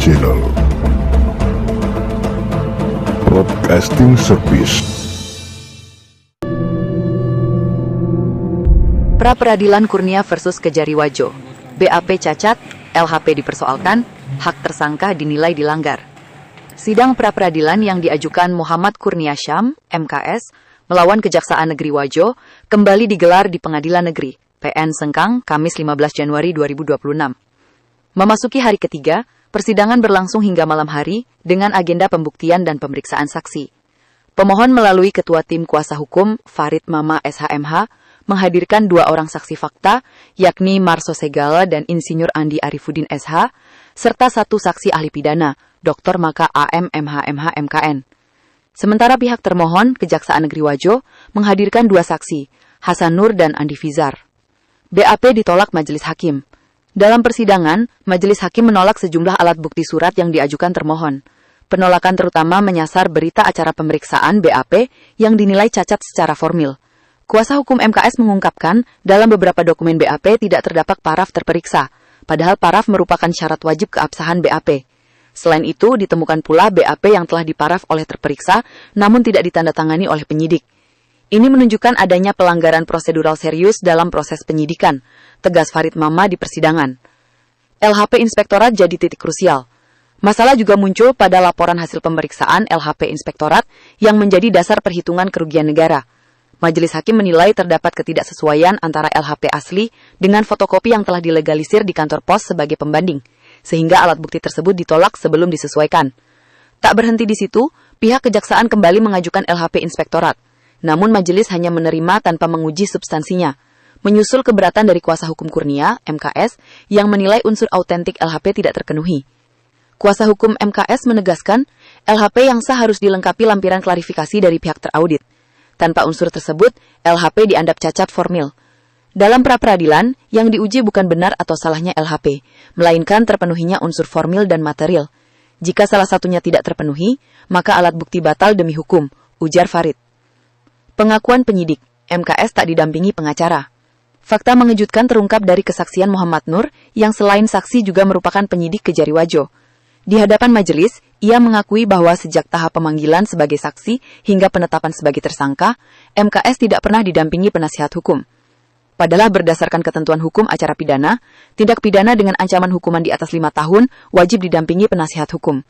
Channel Broadcasting Service. Pra Peradilan Kurnia versus Kejari Wajo. BAP cacat, LHP dipersoalkan, hak tersangka dinilai dilanggar. Sidang pra peradilan yang diajukan Muhammad Kurnia Syam, MKS, melawan Kejaksaan Negeri Wajo, kembali digelar di Pengadilan Negeri, PN Sengkang, Kamis 15 Januari 2026. Memasuki hari ketiga, persidangan berlangsung hingga malam hari dengan agenda pembuktian dan pemeriksaan saksi. Pemohon melalui Ketua Tim Kuasa Hukum, Farid Mama SHMH, menghadirkan 2 orang saksi fakta, yakni Marso Segala dan Insinyur Andi Arifudin SH, serta 1 saksi ahli pidana, Dr. Maka AM MH MKN. Sementara pihak termohon, Kejaksaan Negeri Wajo, menghadirkan 2 saksi, Hasan Nur dan Andi Fizar. BAP ditolak Majelis Hakim. Dalam persidangan, Majelis Hakim menolak sejumlah alat bukti surat yang diajukan termohon. Penolakan terutama menyasar berita acara pemeriksaan BAP yang dinilai cacat secara formil. Kuasa hukum MKS mengungkapkan, dalam beberapa dokumen BAP tidak terdapat paraf terperiksa, padahal paraf merupakan syarat wajib keabsahan BAP. Selain itu, ditemukan pula BAP yang telah diparaf oleh terperiksa, namun tidak ditandatangani oleh penyidik. Ini menunjukkan adanya pelanggaran prosedural serius dalam proses penyidikan, tegas Farid Mama di persidangan. LHP Inspektorat jadi titik krusial. Masalah juga muncul pada laporan hasil pemeriksaan LHP Inspektorat yang menjadi dasar perhitungan kerugian negara. Majelis Hakim menilai terdapat ketidaksesuaian antara LHP asli dengan fotokopi yang telah dilegalisir di kantor pos sebagai pembanding, sehingga alat bukti tersebut ditolak sebelum disesuaikan. Tak berhenti di situ, pihak kejaksaan kembali mengajukan LHP Inspektorat. Namun majelis hanya menerima tanpa menguji substansinya, menyusul keberatan dari kuasa hukum Kurnia, MKS, yang menilai unsur autentik LHP tidak terpenuhi. Kuasa hukum MKS menegaskan, LHP yang sah harus dilengkapi lampiran klarifikasi dari pihak teraudit. Tanpa unsur tersebut, LHP dianggap cacat formil. Dalam pra-peradilan, yang diuji bukan benar atau salahnya LHP, melainkan terpenuhinya unsur formil dan material. Jika salah satunya tidak terpenuhi, maka alat bukti batal demi hukum, ujar Farid. Pengakuan penyidik, MKS tak didampingi pengacara. Fakta mengejutkan terungkap dari kesaksian Muhammad Nur, yang selain saksi juga merupakan penyidik Kejari Wajo. Di hadapan majelis, ia mengakui bahwa sejak tahap pemanggilan sebagai saksi hingga penetapan sebagai tersangka, MKS tidak pernah didampingi penasihat hukum. Padahal berdasarkan ketentuan hukum acara pidana, tindak pidana dengan ancaman hukuman di atas 5 tahun wajib didampingi penasihat hukum.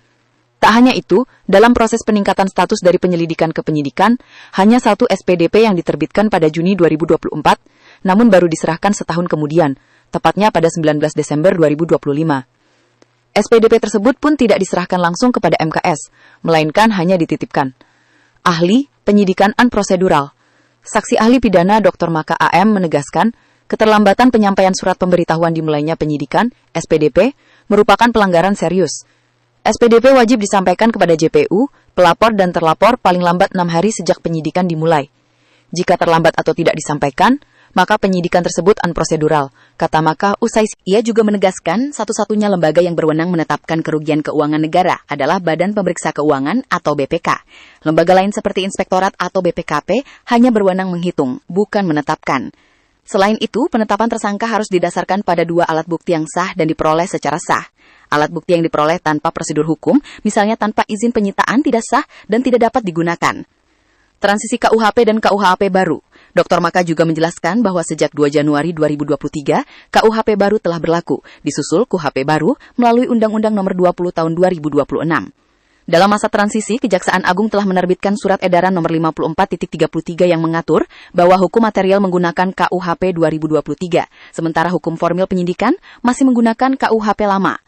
Tak hanya itu, dalam proses peningkatan status dari penyelidikan ke penyidikan, hanya 1 SPDP yang diterbitkan pada Juni 2024, namun baru diserahkan setahun kemudian, tepatnya pada 19 Desember 2025. SPDP tersebut pun tidak diserahkan langsung kepada MKS, melainkan hanya dititipkan. Ahli Penyidikan Prosedural. Saksi ahli pidana Dr. Maka AM menegaskan, keterlambatan penyampaian surat pemberitahuan dimulainya penyidikan, SPDP, merupakan pelanggaran serius. SPDP wajib disampaikan kepada JPU, pelapor dan terlapor paling lambat 6 hari sejak penyidikan dimulai. Jika terlambat atau tidak disampaikan, maka penyidikan tersebut unprosedural, kata Maka usai. Ia juga menegaskan satu-satunya lembaga yang berwenang menetapkan kerugian keuangan negara adalah Badan Pemeriksa Keuangan atau BPK. Lembaga lain seperti Inspektorat atau BPKP hanya berwenang menghitung, bukan menetapkan. Selain itu, penetapan tersangka harus didasarkan pada 2 alat bukti yang sah dan diperoleh secara sah. Alat bukti yang diperoleh tanpa prosedur hukum, misalnya tanpa izin penyitaan tidak sah dan tidak dapat digunakan. Transisi KUHP dan KUHP baru. Dr. Maka juga menjelaskan bahwa sejak 2 Januari 2023, KUHP baru telah berlaku, disusul KUHP baru melalui Undang-Undang Nomor 20 Tahun 2026. Dalam masa transisi, Kejaksaan Agung telah menerbitkan Surat Edaran Nomor 54.33 yang mengatur bahwa hukum material menggunakan KUHP 2023, sementara hukum formil penyidikan masih menggunakan KUHP lama.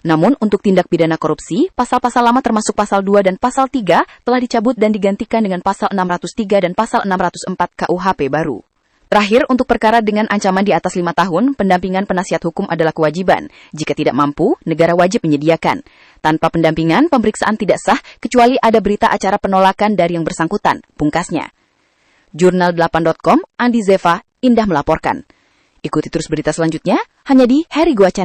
Namun, untuk tindak pidana korupsi, pasal-pasal lama termasuk pasal 2 dan pasal 3 telah dicabut dan digantikan dengan pasal 603 dan pasal 604 KUHP baru. Terakhir, untuk perkara dengan ancaman di atas 5 tahun, pendampingan penasihat hukum adalah kewajiban. Jika tidak mampu, negara wajib menyediakan. Tanpa pendampingan, pemeriksaan tidak sah kecuali ada berita acara penolakan dari yang bersangkutan, pungkasnya. Jurnal8.com, Andi Zeva, Indah melaporkan. Ikuti terus berita selanjutnya, hanya di Heri Gua Channel.